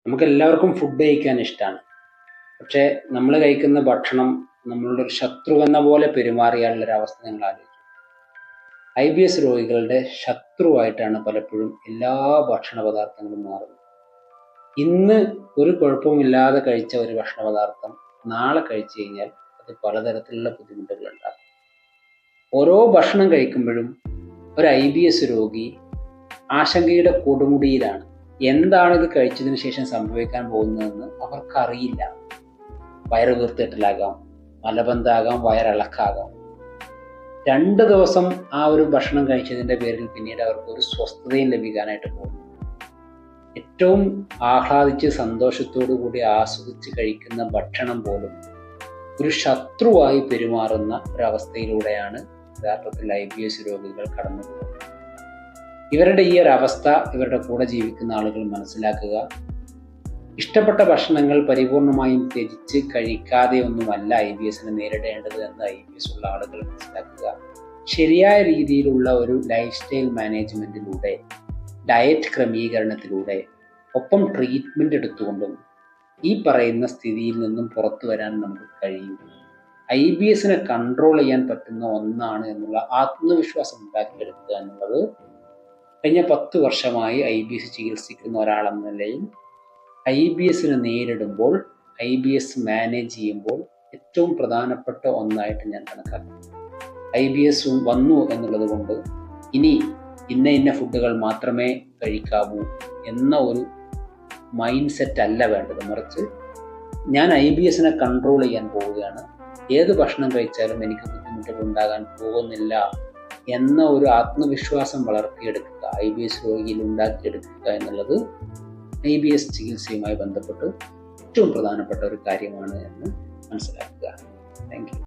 നമുക്കെല്ലാവർക്കും ഫുഡ് കഴിക്കാൻ ഇഷ്ടമാണ്. പക്ഷേ നമ്മൾ കഴിക്കുന്ന ഭക്ഷണം നമ്മളുടെ ഒരു ശത്രു എന്ന പോലെ പെരുമാറിയാലുള്ളൊരു അവസ്ഥ നിങ്ങൾ ആലോചിച്ചു. IBS രോഗികളുടെ ശത്രുവായിട്ടാണ് പലപ്പോഴും എല്ലാ ഭക്ഷണ പദാർത്ഥങ്ങളും മാറുന്നത്. ഇന്ന് ഒരു കുഴപ്പമില്ലാതെ കഴിച്ച ഒരു ഭക്ഷണ പദാർത്ഥം നാളെ കഴിച്ചു കഴിഞ്ഞാൽ അത് പലതരത്തിലുള്ള ബുദ്ധിമുട്ടുകൾ ഉണ്ടാകും. ഓരോ ഭക്ഷണം കഴിക്കുമ്പോഴും ഒരു IBS രോഗി ആശങ്കയുടെ കൊടുമുടിയിലാണ്. എന്താണ് ഇത് കഴിച്ചതിന് ശേഷം സംഭവിക്കാൻ പോകുന്നതെന്ന് അവർക്കറിയില്ല. വയറ് വീർത്തിട്ടിലാകാം, മലബന്ധമാകാം, വയറിളക്കാകാം. 2 ദിവസം ആ ഒരു ഭക്ഷണം കഴിച്ചതിൻ്റെ പേരിൽ പിന്നീട് അവർക്ക് ഒരു സ്വസ്ഥതയും ലഭിക്കാനായിട്ട് പോകുന്നു. ഏറ്റവും ആഹ്ലാദിച്ച് സന്തോഷത്തോടു കൂടി ആസ്വദിച്ച് കഴിക്കുന്ന ഭക്ഷണം പോലും ഒരു ശത്രുവായി പെരുമാറുന്ന ഒരവസ്ഥയിലൂടെയാണ് യഥാർത്ഥത്തിൽ IBS രോഗികൾ കടന്നു പോകുന്നത്. ഇവരുടെ ഈ ഒരു അവസ്ഥ ഇവരുടെ കൂടെ ജീവിക്കുന്ന ആളുകൾ മനസ്സിലാക്കുക. ഇഷ്ടപ്പെട്ട ഭക്ഷണങ്ങൾ പരിപൂർണമായും ത്യജിച്ച് കഴിക്കാതെ ഒന്നുമല്ല IBSനെ നേരിടേണ്ടത് എന്ന് IBS ഉള്ള ആളുകൾ മനസ്സിലാക്കുക. ശരിയായ രീതിയിലുള്ള ഒരു ലൈഫ് സ്റ്റൈൽ മാനേജ്മെന്റിലൂടെ, ഡയറ്റ് ക്രമീകരണത്തിലൂടെ, ഒപ്പം ട്രീറ്റ്മെന്റ് എടുത്തുകൊണ്ടും ഈ പറയുന്ന സ്ഥിതിയിൽ നിന്നും പുറത്തു വരാൻ നമുക്ക് കഴിയും. IBSനെ കൺട്രോൾ ചെയ്യാൻ പറ്റുന്ന ഒന്നാണ് എന്നുള്ള ആത്മവിശ്വാസം ഉണ്ടാക്കിയെടുക്കുക എന്നുള്ളത് കഴിഞ്ഞ 10 വർഷമായി IBS ചികിത്സിക്കുന്ന ഒരാളെന്ന നിലയിൽ IBSനെ നേരിടുമ്പോൾ, IBS മാനേജ് ചെയ്യുമ്പോൾ ഏറ്റവും പ്രധാനപ്പെട്ട ഒന്നായിട്ട് ഞാൻ കണക്കാക്കുന്നു. IBS വന്നു എന്നുള്ളത് കൊണ്ട് ഇനി ഇന്ന ഫുഡുകൾ മാത്രമേ കഴിക്കാവൂ എന്ന ഒരു മൈൻഡ് സെറ്റ് അല്ല വേണ്ടത്. മറിച്ച് ഞാൻ IBSനെ കൺട്രോൾ ചെയ്യാൻ പോവുകയാണ്, ഏത് ഭക്ഷണം കഴിച്ചാലും എനിക്ക് ബുദ്ധിമുട്ടുകൾ ഉണ്ടാകാൻ പോകുന്നില്ല എന്ന ഒരു ആത്മവിശ്വാസം വളർത്തിയെടുക്കുക, IBS രോഗിയിൽ ഉണ്ടാക്കിയെടുക്കുക എന്നുള്ളത് IBS ചികിത്സയുമായി ബന്ധപ്പെട്ട് ഏറ്റവും പ്രധാനപ്പെട്ട ഒരു കാര്യമാണ് എന്ന് മനസ്സിലാക്കുക.